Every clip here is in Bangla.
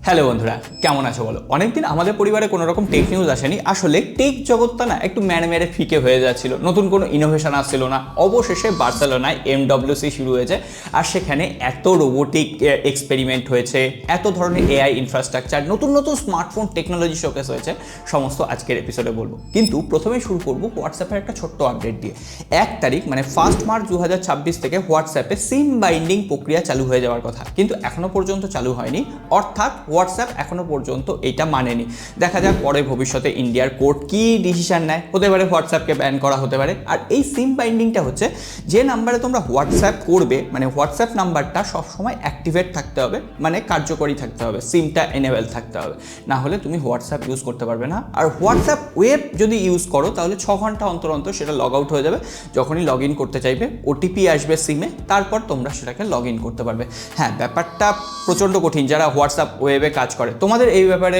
হ্যালো বন্ধুরা, কেমন আছো বলো? অনেকদিন আমাদের পরিবারে কোনো রকম টেক নিউজ আসেনি। আসলে টেক জগৎটা না একটু মেরে ফিকে হয়ে যাচ্ছিল, নতুন কোনো ইনোভেশন আসছিল না। অবশেষে বার্সেলোনায় MWC শুরু হয়েছে, আর সেখানে এত রোবোটিক এক্সপেরিমেন্ট হয়েছে, এত ধরনের AI ইনফ্রাস্ট্রাকচার, নতুন নতুন স্মার্টফোন টেকনোলজি শোকেস হয়েছে। সমস্ত আজকের এপিসোডে বলবো, কিন্তু প্রথমেই শুরু করবো হোয়াটসঅ্যাপের একটা ছোট্ট আপডেট দিয়ে। 1 তারিখ মানে 1 মার্চ 2026 থেকে হোয়াটসঅ্যাপে সিম বাইন্ডিং প্রক্রিয়া চালু হয়ে যাওয়ার কথা, কিন্তু এখনো পর্যন্ত চালু হয়নি। অর্থাৎ হোয়াটসঅ্যাপ এখনো পর্যন্ত এটা মানেনি। দেখা যাক পরে ভবিষ্যতে ইন্ডিয়ার কোর্ট কি ডিসিশন নেয়। হতে পারে হোয়াটসঅ্যাপকে ব্যান করা হতে পারে। আর এই সিম বাইন্ডিংটা হচ্ছে, যে নাম্বারে তোমরা হোয়াটসঅ্যাপ করবে, মানে হোয়াটসঅ্যাপ নাম্বারটা সবসময় অ্যাক্টিভেট থাকতে হবে, মানে কার্যকরী থাকতে হবে, সিমটা এনেবেল থাকতে হবে, না হলে তুমি হোয়াটসঅ্যাপ ইউজ করতে পারবে না। আর হোয়াটসঅ্যাপ ওয়েব যদি ইউজ করো তাহলে 6 ঘন্টা অন্তর অন্তর সেটা লগ আউট হয়ে যাবে। যখনই লগ ইন করতে চাইবে ওটিপি আসবে সিমে, তারপর তোমরা সেটাকে লগ ইন করতে পারবে। হ্যাঁ, ব্যাপারটা প্রচণ্ড কঠিন যারা হোয়াটসঅ্যাপ ওয়েবে কাজ করে। তোমাদের এই ব্যাপারে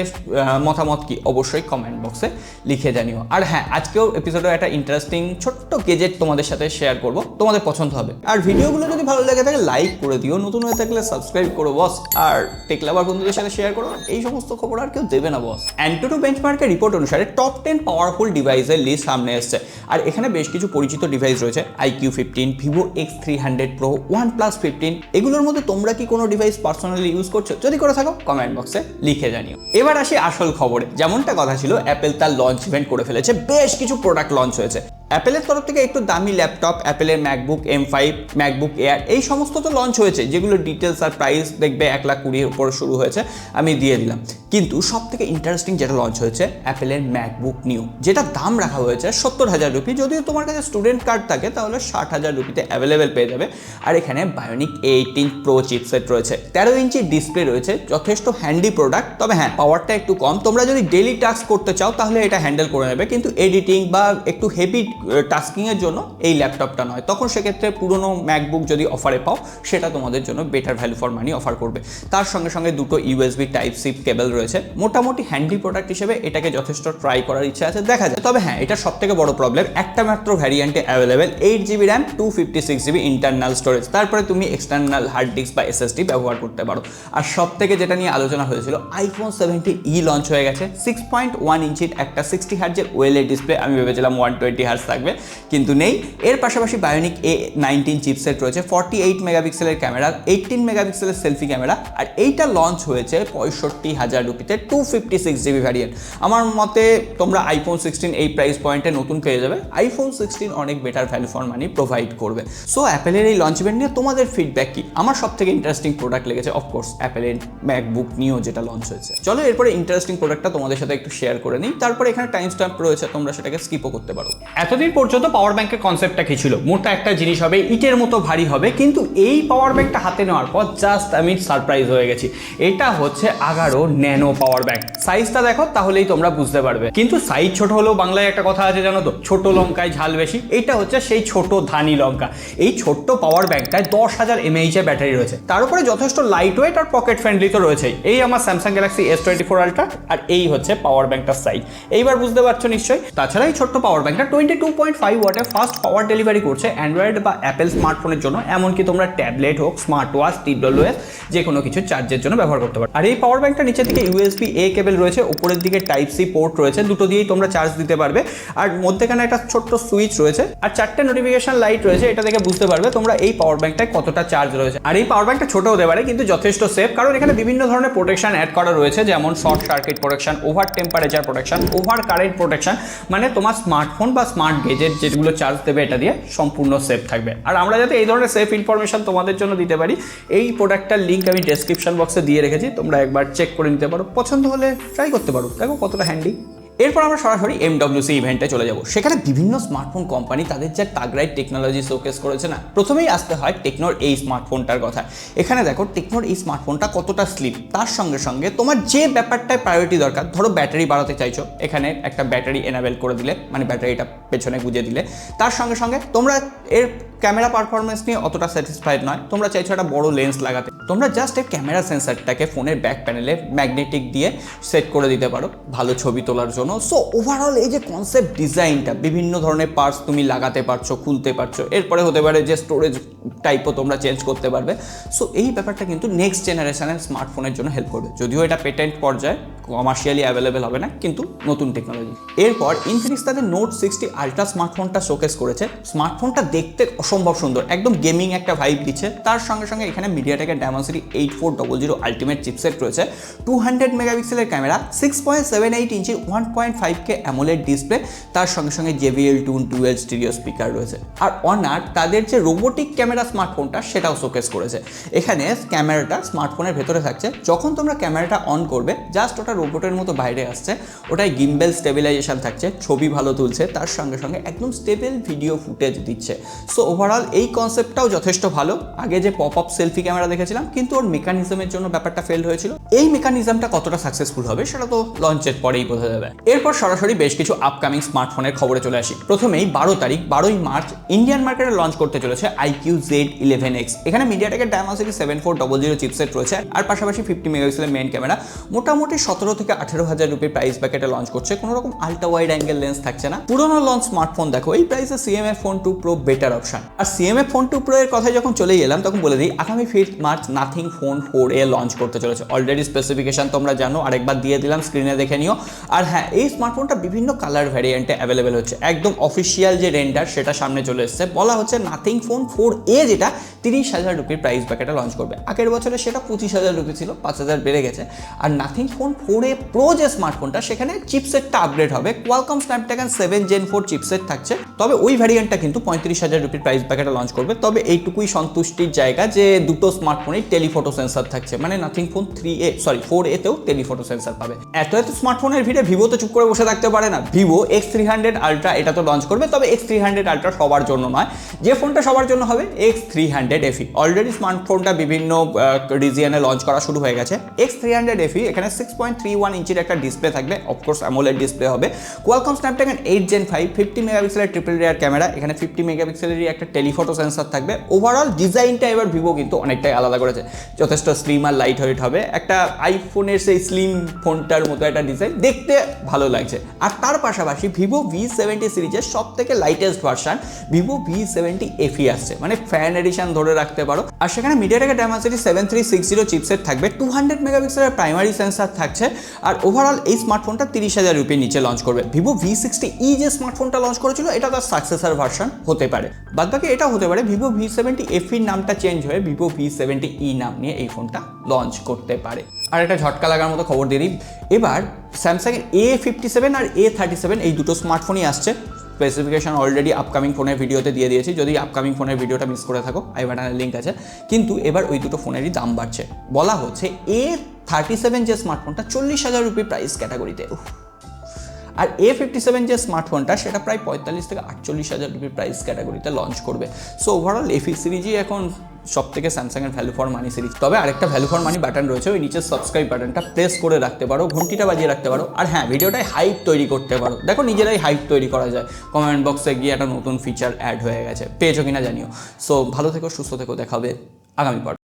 মতামত কি অবশ্যই কমেন্ট বক্সে লিখে জানিও। আর হ্যাঁ, আজকেও এপিসোডে একটা ইন্টারেস্টিং ছোট্ট গেজেট তোমাদের সাথে শেয়ার করব, তোমাদের পছন্দ হবে। আর ভিডিওগুলো যদি ভালো লেগে থাকে লাইক করে দিও, নতুন হয়ে থাকলে সাবস্ক্রাইব করো বস, আর টেক লাভার বন্ধুদের সাথে শেয়ার করো। এই সমস্ত খবর আর কেউ দেবে না বস। অ্যান্টুটু বেঞ্চমার্কের রিপোর্ট অনুসারে টপ 10 পাওয়ারফুল ডিভাইসের লিস্ট সামনে এসছে, আর এখানে বেশ কিছু পরিচিত ডিভাইস রয়েছে। iQ15, Vivo X300 Pro, OnePlus 15। এগুলোর মধ্যে তোমরা কি কোনো ডিভাইস পার্সোনালি ইউজ করছো? যদি করে থাকো কমেন্ট বক্সে লিখে জানিও। এবার আসি আসল খবরে। যেমনটা কথা ছিল, অ্যাপেল তার লঞ্চ ইভেন্ট করে ফেলেছে, বেশ কিছু প্রোডাক্ট লঞ্চ হয়েছে। অ্যাপেলের তরফ থেকে একটু দামি ল্যাপটপ, অ্যাপেলের ম্যাকবুক M5, ম্যাকবুক এয়ার, এই সমস্ত তো লঞ্চ হয়েছে, যেগুলো ডিটেলস আর প্রাইস দেখবে 1,20,000 উপর শুরু হয়েছে, আমি দিয়ে দিলাম। কিন্তু সব থেকে ইন্টারেস্টিং যেটা লঞ্চ হয়েছে, অ্যাপেলের ম্যাকবুক নিউ, যেটা দাম রাখা হয়েছে 70,000 রুপি। যদিও তোমার কাছে স্টুডেন্ট কার্ড থাকে তাহলে 60,000 রুপিতে অ্যাভেলেবেল পেয়ে যাবে। আর এখানে বায়োনিক A18 Pro চিপসেট রয়েছে, 13 ইঞ্চি ডিসপ্লে রয়েছে, যথেষ্ট হ্যান্ডি প্রোডাক্ট। তবে হ্যাঁ, পাওয়ারটা একটু কম। তোমরা যদি ডেইলি টাস্ক করতে চাও তাহলে এটা হ্যান্ডেল করে নেবে, কিন্তু এডিটিং বা একটু হেভি টাস্কিংয়ের জন্য এই ল্যাপটপটা নয়। তখন সেক্ষেত্রে পুরনো ম্যাকবুক যদি অফারে পাও, সেটা তোমাদের জন্য better value for money offer করবে। তার সঙ্গে সঙ্গে দুটো USB Type-C কেবল রয়েছে। মোটামুটি হ্যান্ডি প্রোডাক্ট হিসেবে এটাকে যথেষ্ট ট্রাই করার ইচ্ছা আছে, দেখা যায়। তবে হ্যাঁ, এটা সব থেকে বড় প্রবলেম, একটা মাত্র ভ্যারিয়েন্টে available, 8GB RAM, 256GB internal storage. তারপরে তুমি এক্সটার্নাল হার্ড ডিস্ক বা SSD ব্যবহার করতে পারো। আর সব থেকে যেটা নিয়ে আলোচনা হয়েছিল, iPhone 17e লঞ্চ হয়ে গেছে। 6.1 ইঞ্চির একটা 60Hz OLED ডিসপ্লে। আমি ভেবেছিলাম 120Hz থাকবে, কিন্তু নেই। এর পাশাপাশি বায়োনিক A19 চিপসেট রয়েছে, 48 মেগাপিক্সেলের ক্যামেরা, 18 মেগাপিক্সেলের সেলফি ক্যামেরা। আর এইটা লঞ্চ হয়েছে 65,000 রুপিতে, 256GB ভ্যারিয়েন্ট। আমার মতে তোমরা iPhone 16 এই প্রাইস পয়েন্টে নতুন পেয়ে যাবে। iPhone 16 অনেক better value for money provide করবে। সো অ্যাপেলের এই লঞ্চ ইভেন্ট নিয়ে তোমাদের ফিডব্যাক কি? আমার সব থেকে ইন্টারেস্টিং প্রোডাক্ট লেগেছে অফকোর্স অ্যাপেলের ম্যাকবুক নিও, যেটা লঞ্চ হয়েছে। চলো এরপরে ইন্টারেস্টিং প্রোডাক্টটা তোমাদের সাথে একটু শেয়ার করে নিই। তারপরে এখানে টাইম স্ট্যাম্প রয়েছে, তোমরা সেটাকে স্কিপও করতে পারো। এতদিন পর্যন্ত পাওয়ার ব্যাংকের কনসেপ্টটা কি ছিল? মোটা একটা জিনিস হবে, ইটের মতো ভারী হবে, কিন্তু এই পাওয়ার ব্যাংকটা হাতে নেওয়ার পর জাস্ট আমি সারপ্রাইজ হয়ে গেছি। এটা হচ্ছে 11 ন্যানো পাওয়ার ব্যাংক। সাইজটা দেখো তাহলেই তোমরা বুঝতে পারবে। কিন্তু সাইজ ছোট হলেও বাংলায় একটা কথা আছে জানো তো, ছোট লঙ্কায় ঝাল বেশি। এইটা হচ্ছে সেই ছোট ধানি লঙ্কা। এই ছোট্ট পাওয়ার ব্যাংকটায় 10,000 mAh এর ব্যাটারি রয়েছে। তার উপরে যথেষ্ট লাইট ওয়েট আর পকেট ফ্রেন্ডলি তো রয়েছেই। এই আমার স্যামসাং গ্যালাক্সি S24 আলট্রা, আর এই হচ্ছে পাওয়ার ব্যাংকটার সাইজ। এইবার বুঝতে পারছো নিশ্চয়ই। তাছাড়া এই ছোট্ট পাওয়ার ব্যাংকটা 22.5 ওয়াটে ফাস্ট পাওয়ার ডেলিভারি করছে অ্যান্ড্রয়েড বা অ্যাপেল স্মার্টফোনের জন্য। এমনকি তোমরা ট্যাবলেট হোক, স্মার্ট ওয়াচ, TWS যে কোনো কিছু চার্জের জন্য ব্যবহার করতে পারো। আর এই পাওয়ার ব্যাংকটা নিচের দিকে USB-A কেবল রয়েছে, উপরের দিকে Type-C পোর্ট রয়েছে, দুটো দিয়েই তোমরা চার্জ দিতে পারবে। আর মধ্যেখানে একটা ছোট্ট সুইচ রয়েছে, আর 4টে নোটিফিকেশন লাইট রয়েছে। এটা দেখে বুঝতে পারবে তোমরা এই পাওয়ার ব্যাংকটায় কতটা চার্জ রয়েছে। আর এই পাওয়ার ব্যাংকটা ছোট হতে পারে কিন্তু যথেষ্ট সেফ, কারণ এখানে বিভিন্ন ধরনের প্রোটেকশন অ্যাড করা রয়েছে, যেমন short circuit protection, over temperature protection, over current protection. মানে তোমার স্মার্টফোন বা স্মার্ট গেজেট যেগুলো চার্জ দেবে এটা দিয়ে সম্পূর্ণ সেফ থাকবে। আর আমরা যাতে এই ধরনের সেফ ইনফরমেশন তোমাদের জন্য দিতে পারি, এই প্রোডাক্টটার লিঙ্ক আমি ডেসক্রিপশন বক্সে দিয়ে রেখেছি, তোমরা একবার চেক করে নিতে পারো, পছন্দ হলে ট্রাই করতে পারো, দেখো কতটা হ্যান্ডি। এরপর আমরা সরাসরি MWC ইভেন্টে চলে যাব। সেখানে বিভিন্ন স্মার্টফোন কোম্পানি তাদের যে তাগড়াই টেকনোলজি শোকেস করেছে না, প্রথমেই আসতে হয় টেকনোর এই স্মার্টফোনটার কথা। এখানে দেখো টেকনোর এই স্মার্টফোনটা কতটা স্লিম, তার সঙ্গে সঙ্গে তোমার যে ব্যাপারটায় প্রায়োরিটি দরকার, ধরো ব্যাটারি বাড়াতে চাইছো, এখানে একটা ব্যাটারি এনাবেল করে দিলে, মানে ব্যাটারিটা পেছনে গুঁজে দিলে। তার সঙ্গে সঙ্গে তোমরা এর ক্যামেরা পারফরমেন্স নিয়ে অতটা স্যাটিসফাইড নয়, তোমরা চাইছো একটা বড় লেন্স লাগাতে, তোমরা জাস্ট এর ক্যামেরা সেন্সারটাকে ফোনের ব্যাক প্যানেলে ম্যাগনেটিক দিয়ে সেট করে দিতে পারো ভালো ছবি তোলার জন্য। সো ওভারঅল এই যে কনসেপ্ট ডিজাইনটা, বিভিন্ন ধরনের পার্টস তুমি লাগাতে পারছো, খুলতে পারছো, এরপরে হতে পারে যে স্টোরেজ টাইপও তোমরা চেঞ্জ করতে পারবে। সো এই ব্যাপারটা কিন্তু নেক্সট জেনারেশনের স্মার্টফোনের জন্য হেল্প করবে, যদিও এটা পেটেন্ট পর্যায়ে কমার্শিয়ালি অ্যাভেলেবেল হবে না, কিন্তু নতুন টেকনোলজি। এরপর ইনফিনিক্স তাদের নোট 60 আলট্রা স্মার্টফোনটা শোকেস করেছে। স্মার্টফোনটা দেখতে অসম্ভব সুন্দর, একদম গেমিং একটা ভাইব দিচ্ছে। তার সঙ্গে সঙ্গে এখানে মিডিয়াটেকের ডায়মেনসিটি 8400 আলটিমেট চিপসেট রয়েছে, 200 মেগাপিক্সেলের ক্যামেরা, 6.78 ইঞ্চির 1.5K অ্যামোলেড ডিসপ্লে, তার সঙ্গে সঙ্গে JBL Tune dual stereo speaker রয়েছে। আর অনার তাদের যে রোবোটিক ক্যামেরা স্মার্টফোনটা সেটাও শোকেস করেছে। এখানে ক্যামেরাটা স্মার্টফোনের ভেতরে থাকছে, যখন তোমরা ক্যামেরাটা অন করবে জাস্ট ওটা রোবটের মতো বাইরে আসছে, ওটাই গিম্বেল স্টেবিলাইজেশন থাকছে, ছবি ভালো তুলছে, তার সঙ্গে সঙ্গে একদম স্টেবল ভিডিও ফুটেজ দিচ্ছে। সো ওভারঅল এই কনসেপ্টটাও যথেষ্ট ভালো। আগে যে পপ আপ সেলফি ক্যামেরা দেখেছিলাম, কিন্তু ওর মেকানিজমের জন্য ব্যাপারটা ফেল হয়েছিল। এই মেকানিজমটা কতটা সাকসেসফুল হবে সেটা তো লঞ্চের পরেই বোঝা যাবে। এরপর সরাসরি বেশ কিছু আপকামিং স্মার্টফোনের খবরে চলে আসি। প্রথমেই 12 মার্চ ইন্ডিয়ান মার্কেটে লঞ্চ করতে চলেছে IQ Z11X। এখানে মিডিয়াটেকের ডায়মেনসিটি 7400 চিপসেট রয়েছে, আর পাশাপাশি 50 মেগাপিক্সেলের মেইন ক্যামেরা। মোটামুটি 17 থেকে 18,000 রুপির প্রাইস ব্যাকেটে লঞ্চ করছে, কোনো রকম আলট্রা ওয়াইড অ্যাঙ্গেল লেন্স থাকছে না। পুরোনো লঞ্চ স্মার্টফোন দেখো, এই প্রাইসে CMF Phone 2 Pro better option. আর CMF Phone 2 Pro এর কথায় যখন চলে এলাম, তখন বলে দিই আগামী 5 March nothing phone 4A launch করতে চলেছে। অলরেডি স্পেসিফিকেশন তোমরা জানো, আরেকবার দিয়ে দিলাম, স্ক্রিনে দেখে নিও। আর হ্যাঁ, এই স্মার্টফোনটা বিভিন্ন কালার ভ্যারিয়েন্টে অ্যাভেলেবেল হচ্ছে। একদম অফিসিয়াল যে রেন্ডার সেটা সামনে চলে এসেছে, বলা হচ্ছে নাথিং ফোন 4A যেটা 30,000 রুপির প্রাইস ব্যাকেটে লঞ্চ করবে। আগের বছরে সেটা 25,000 রুপি ছিল, 5,000 বেড়ে গেছে। আর নাথিং ফোন 4A Pro যে স্মার্টফোনটা, সেখানে চিপসেটটা আপগ্রেড হবে, কোয়ালকম স্ন্যাপড্রাগন 7 Gen 4 চিপসেট থাকছে। তবে ওই ভ্যারিয়েন্টটা কিন্তু 35,000 রুপির প্রাইস ব্যাকেটে লঞ্চ করবে। তবে এইটুকুই সন্তুষ্টির জায়গা যে দুটো স্মার্টফোনেই টেলিফটো সেন্সার থাকছে, মানে নাথিং ফোন 4A তেও টেলিফটো সেন্সার পাবে। এত স্মার্টফোনের ভিড়ে ভিভো তো চুপ করে বসে থাকতে পারে না। ভিভো X300 আলট্রা এটা তো লঞ্চ করবে, তবে X300 আলট্রা সবার জন্য নয়। যে ফোনটা সবার জন্য হবে X300 FE। অলরেডি স্মার্টফোনটা বিভিন্ন রিজিয়নে লঞ্চ করা শুরু হয়ে গেছে। X300 FE এখানে 6.31 ইঞ্চির একটা ডিসপ্লে থাকবে, অফকোর্স অ্যামোলেড ডিসপ্লে হবে। কোয়ালকম স্ন্যাপড্রাগন 8 Gen 5 50 মেগাপিক্সেলের ট্রিপল রেয়ার ক্যামেরা, এখানে 50 মেগাপিক্সেলেরই একটা টেলিফটো সেন্সার থাকবে। ওভারঅল ডিজাইনটা এবার ভিভো কিন্তু অনেকটাই আলাদা করেছে, যথেষ্ট স্লিম আর লাইট ওয়েট হবে। একটা আইফোনের সেই স্লিম ফোনটার মতো একটা ডিজাইন, দেখতে ভালো লাগছে। আর তার পাশাপাশি ভিভো V70 সিরিজের সব থেকে lightest version Vivo V70 FE আসছে, মানে ফ্যান এডিশন ধরে রাখতে পারো। আর সেখানে মিডিয়াটেকের ডায়মেনসিটি 7360 চিপসেট থাকবে, 200 মেগাপিক্সেলের প্রাইমারি সেন্সার থাকছে। আর ওভারঅল এই স্মার্টফোনটা 30,000 রুপির নিচে লঞ্চ করবে। ভিভো V60e যে স্মার্টফোনটা লঞ্চ করেছিল, এটা তার সাকসেসর ভার্সন হতে পারে। বাদবাকি এটা হতে পারে ভিভো V70 FE নামটা চেঞ্জ হয়ে ভিভো V70e নাম নিয়ে এই ফোনটা লঞ্চ করতে পারে। আর একটা ঝটকা লাগার মতো খবর দিয়ে দিই, এবার স্যামসাংয়ের A57 আর A37 এই দুটো স্মার্টফোনই আসছে। স্পেসিফিকেশন অলরেডি আপকামিং ফোনের ভিডিওতে দিয়ে দিয়েছি, যদি আপকামিং ফোনের ভিডিওটা মিস করে থাকো আই বাটনের লিঙ্ক আছে। কিন্তু এবার ওই দুটো ফোনেরই দাম বাড়ছে। বলা হচ্ছে A37 যে স্মার্টফোনটা 40,000 রুপি প্রাইস ক্যাটাগরিতে, আর A57 যে স্মার্টফোনটা সেটা প্রায় 45 থেকে 48,000 রুপির প্রাইস ক্যাটাগরিতে লঞ্চ করবে। সো ওভারঅল FE সিরিজই এখন সব থেকে স্যামসাংয়ের ভ্যালু ফর মানি সিরিজ। তবে আরেকটা ভ্যালু ফর মানি বাটন রয়েছে, ওই নিচের সাবস্ক্রাইব বাটনটা প্রেস করে রাখতে পারো, ঘন্টিটা বাজিয়ে রাখতে পারো। আর হ্যাঁ, ভিডিওটায় হাইপ তৈরি করতে পারো, দেখো নিজেরাই হাইপ তৈরি করা যায়। কমেন্ট বক্সে গিয়ে একটা নতুন ফিচার অ্যাড হয়ে গেছে, পেয়েছো কিনা জানিও। সো ভালো থেকো, সুস্থ থেকো, দেখা হবে আগামী পর।